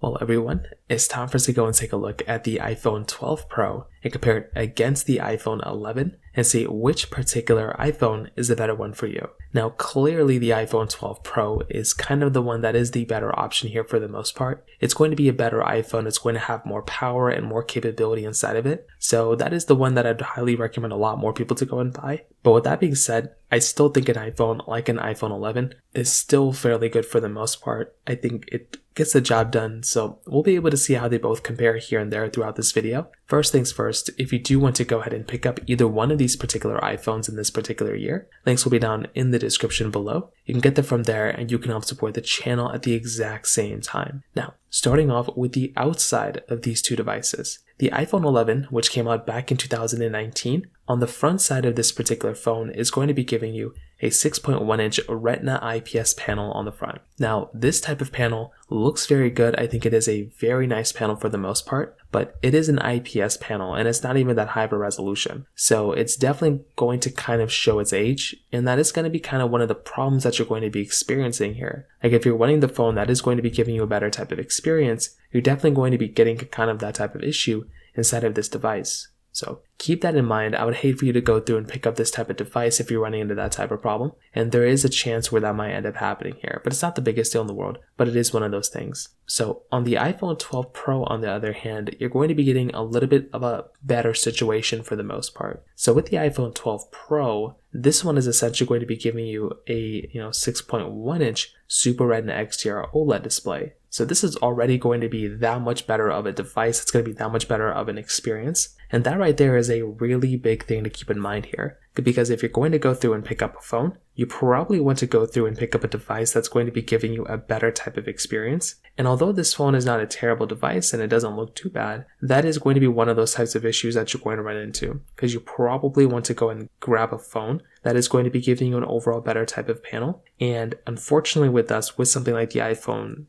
Well, everyone, it's time for us to go and take a look at the iPhone 12 Pro and compare it against the iPhone 11 and see which particular iPhone is the better one for you. Now, clearly the iPhone 12 Pro is kind of the one that is the better option here for the most part. It's going to be a better iPhone. It's going to have more power and more capability inside of it. So that is the one that I'd highly recommend a lot more people to go and buy. But with that being said, I still think an iPhone like an iPhone 11 is still fairly good for the most part. I think it gets the job done, so we'll be able to see how they both compare here and there throughout this video. First things first, if you do want to go ahead and pick up either one of these particular iPhones in this particular year, links will be down in the description below. You can get them from there and you can help support the channel at the exact same time. Now, starting off with the outside of these two devices. The iPhone 11, which came out back in 2019, on the front side of this particular phone is going to be giving you a 6.1-inch Retina IPS panel on the front. Now, this type of panel looks very good. I think it is a very nice panel for the most part, but it is an IPS panel and it's not even that high of a resolution. So it's definitely going to kind of show its age, and that is going to be kind of one of the problems that you're going to be experiencing here. Like if you're wanting the phone that is going to be giving you a better type of experience, you're definitely going to be getting kind of that type of issue inside of this device. So keep that in mind. I would hate for you to go through and pick up this type of device if you're running into that type of problem. And there is a chance where that might end up happening here, but it's not the biggest deal in the world, but it is one of those things. So on the iPhone 12 Pro, on the other hand, you're going to be getting a little bit of a better situation for the most part. So with the iPhone 12 Pro, this one is essentially going to be giving you a 6.1-inch Super Retina XDR OLED display. So this is already going to be that much better of a device. It's going to be that much better of an experience. And that right there is a really big thing to keep in mind here. Because if you're going to go through and pick up a phone, you probably want to go through and pick up a device that's going to be giving you a better type of experience. And although this phone is not a terrible device and it doesn't look too bad, that is going to be one of those types of issues that you're going to run into. Because you probably want to go and grab a phone that is going to be giving you an overall better type of panel. And unfortunately with something like the iPhone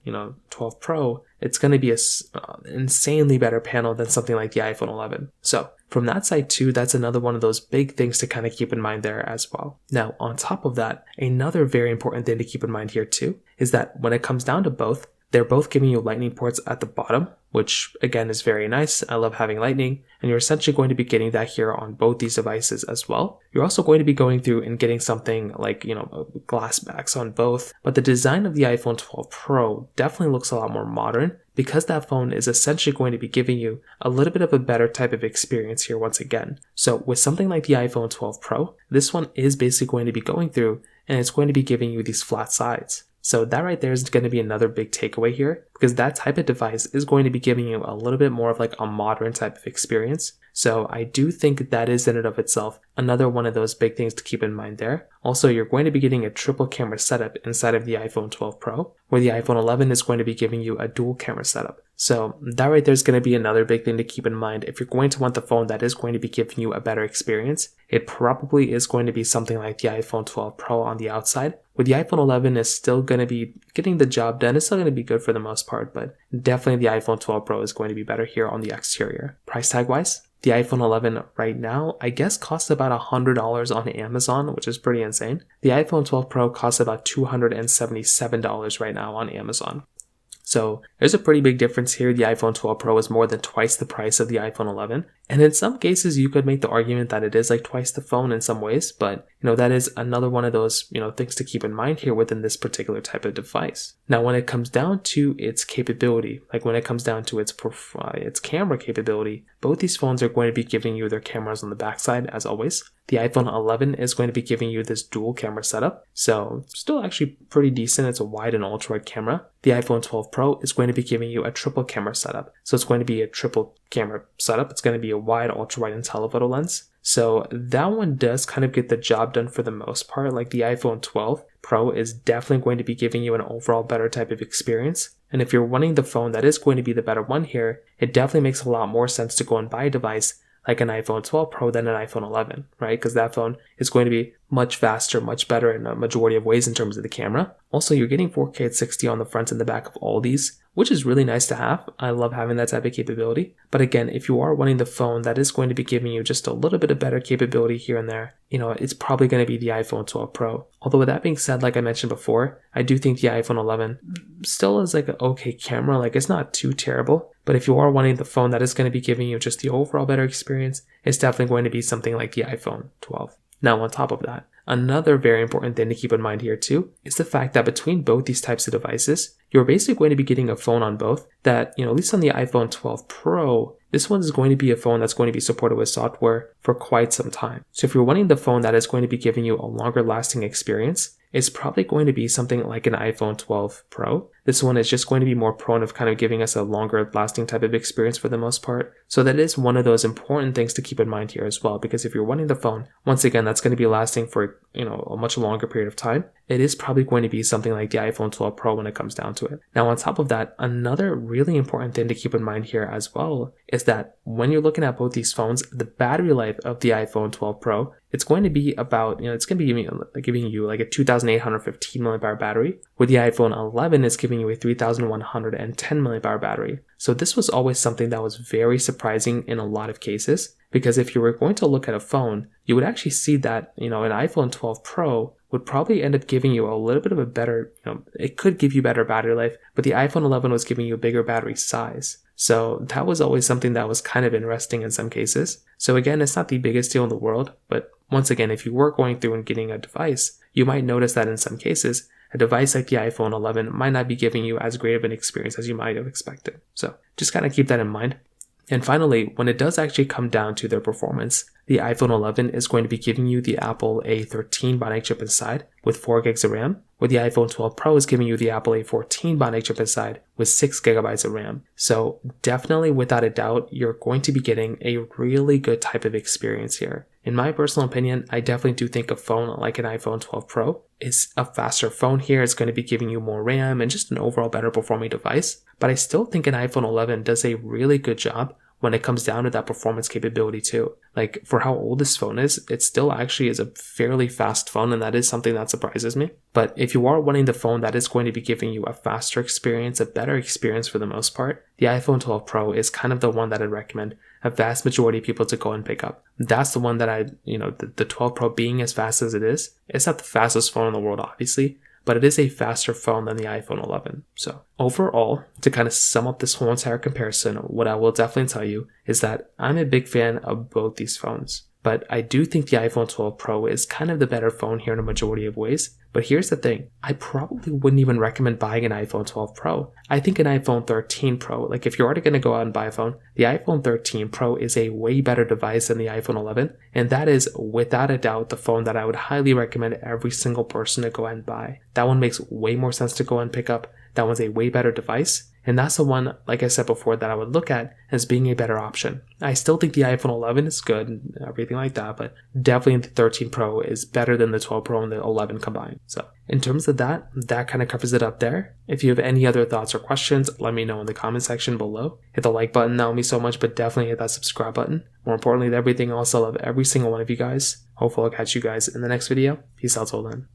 12 Pro, it's going to be an insanely better panel than something like the iPhone 11. So from that side too, that's another one of those big things to kind of keep in mind there as well. Now, on top of that, another very important thing to keep in mind here too is that when it comes down to both, they're both giving you lightning ports at the bottom, which again is very nice. I love having lightning, and you're essentially going to be getting that here on both these devices as well. You're also going to be going through and getting something like, glass backs on both, but the design of the iPhone 12 Pro definitely looks a lot more modern because that phone is essentially going to be giving you a little bit of a better type of experience here once again. So with something like the iPhone 12 Pro, this one is basically going to be going through and it's going to be giving you these flat sides. So that right there is going to be another big takeaway here because that type of device is going to be giving you a little bit more of like a modern type of experience. So I do think that is in and of itself another one of those big things to keep in mind there. Also, you're going to be getting a triple camera setup inside of the iPhone 12 Pro, where the iPhone 11 is going to be giving you a dual camera setup. So that right there is going to be another big thing to keep in mind. If you're going to want the phone that is going to be giving you a better experience, it probably is going to be something like the iPhone 12 Pro on the outside. With the iPhone 11 is still going to be getting the job done. It's still going to be good for the most part, but definitely the iPhone 12 Pro is going to be better here on the exterior. Price tag wise, the iPhone 11 right now, I guess costs about $100 on Amazon, which is pretty insane. The iPhone 12 Pro costs about $277 right now on Amazon. So there's a pretty big difference here. The iPhone 12 Pro is more than twice the price of the iPhone 11. And in some cases, you could make the argument that it is like twice the phone in some ways, but that is another one of those, things to keep in mind here within this particular type of device. Now, when it comes down to its capability, like when it comes down to its camera capability, both these phones are going to be giving you their cameras on the backside as always. The iPhone 11 is going to be giving you this dual camera setup. So it's still actually pretty decent. It's a wide and ultra wide camera. The iPhone 12 Pro is going to be giving you a triple camera setup. So it's going to be a triple camera setup. It's going to be a wide, ultra wide, and telephoto lens. So that one does kind of get the job done for the most part. Like the iPhone 12 Pro is definitely going to be giving you an overall better type of experience. And if you're wanting the phone that is going to be the better one here, it definitely makes a lot more sense to go and buy a device like an iPhone 12 Pro than an iPhone 11, right? Because that phone is going to be much faster, much better in a majority of ways in terms of the camera. Also, you're getting 4K at 60 on the front and the back of all these, which is really nice to have. I love having that type of capability. But again, if you are wanting the phone that is going to be giving you just a little bit of better capability here and there, it's probably going to be the iPhone 12 Pro. Although with that being said, like I mentioned before, I do think the iPhone 11 still is like an okay camera. Like, it's not too terrible. But if you are wanting the phone that is going to be giving you just the overall better experience, it's definitely going to be something like the iPhone 12. Now, on top of that, another very important thing to keep in mind here too is the fact that between both these types of devices, you're basically going to be getting a phone on both that, at least on the iPhone 12 Pro, this one is going to be a phone that's going to be supported with software for quite some time. So if you're wanting the phone that is going to be giving you a longer lasting experience, it's probably going to be something like an iPhone 12 Pro. This one is just going to be more prone of kind of giving us a longer lasting type of experience for the most part. So that is one of those important things to keep in mind here as well, because if you're wanting the phone, once again, that's going to be lasting for, a much longer period of time. It is probably going to be something like the iPhone 12 Pro when it comes down to it. Now, on top of that, another really important thing to keep in mind here as well is that when you're looking at both these phones, the battery life of the iPhone 12 Pro, it's going to be about, it's going to be giving you like a 2,815 milliamp battery. With the iPhone 11, it's giving you a 3,110 milliamp battery. So this was always something that was very surprising in a lot of cases, because if you were going to look at a phone, you would actually see that, an iPhone 12 Pro would probably end up giving you a little bit of a better, it could give you better battery life, but the iPhone 11 was giving you a bigger battery size. So that was always something that was kind of interesting in some cases. So again, it's not the biggest deal in the world, but once again, if you were going through and getting a device, you might notice that in some cases, a device like the iPhone 11 might not be giving you as great of an experience as you might have expected. So just kind of keep that in mind. And finally, when it does actually come down to their performance, the iPhone 11 is going to be giving you the Apple A13 Bionic chip inside with 4 gigs of RAM, where the iPhone 12 Pro is giving you the Apple A14 Bionic chip inside with 6 gigabytes of RAM. So definitely, without a doubt, you're going to be getting a really good type of experience here. In my personal opinion, I definitely do think a phone like an iPhone 12 Pro is a faster phone here. It's going to be giving you more RAM and just an overall better performing device. But I still think an iPhone 11 does a really good job when it comes down to that performance capability too. Like, for how old this phone is, it still actually is a fairly fast phone, and that is something that surprises me. But if you are wanting the phone that is going to be giving you a faster experience, a better experience for the most part, the iPhone 12 Pro is kind of the one that I'd recommend a vast majority of people to go and pick up. That's the one that the 12 Pro being as fast as it is, it's not the fastest phone in the world, obviously, but it is a faster phone than the iPhone 11. So overall, to kind of sum up this whole entire comparison, what I will definitely tell you is that I'm a big fan of both these phones. But I do think the iPhone 12 Pro is kind of the better phone here in a majority of ways. But here's the thing, I probably wouldn't even recommend buying an iPhone 12 Pro. I think an iPhone 13 Pro, like if you're already going to go out and buy a phone, the iPhone 13 Pro is a way better device than the iPhone 11. And that is without a doubt the phone that I would highly recommend every single person to go and buy. That one makes way more sense to go and pick up. That one's a way better device. And that's the one, like I said before, that I would look at as being a better option. I still think the iPhone 11 is good and everything like that, but definitely the 13 Pro is better than the 12 Pro and the 11 combined. So in terms of that kind of covers it up there. If you have any other thoughts or questions, let me know in the comment section below. Hit the like button, that would mean so much, but definitely hit that subscribe button. More importantly than everything else, I love every single one of you guys. Hopefully I'll catch you guys in the next video. Peace out till then.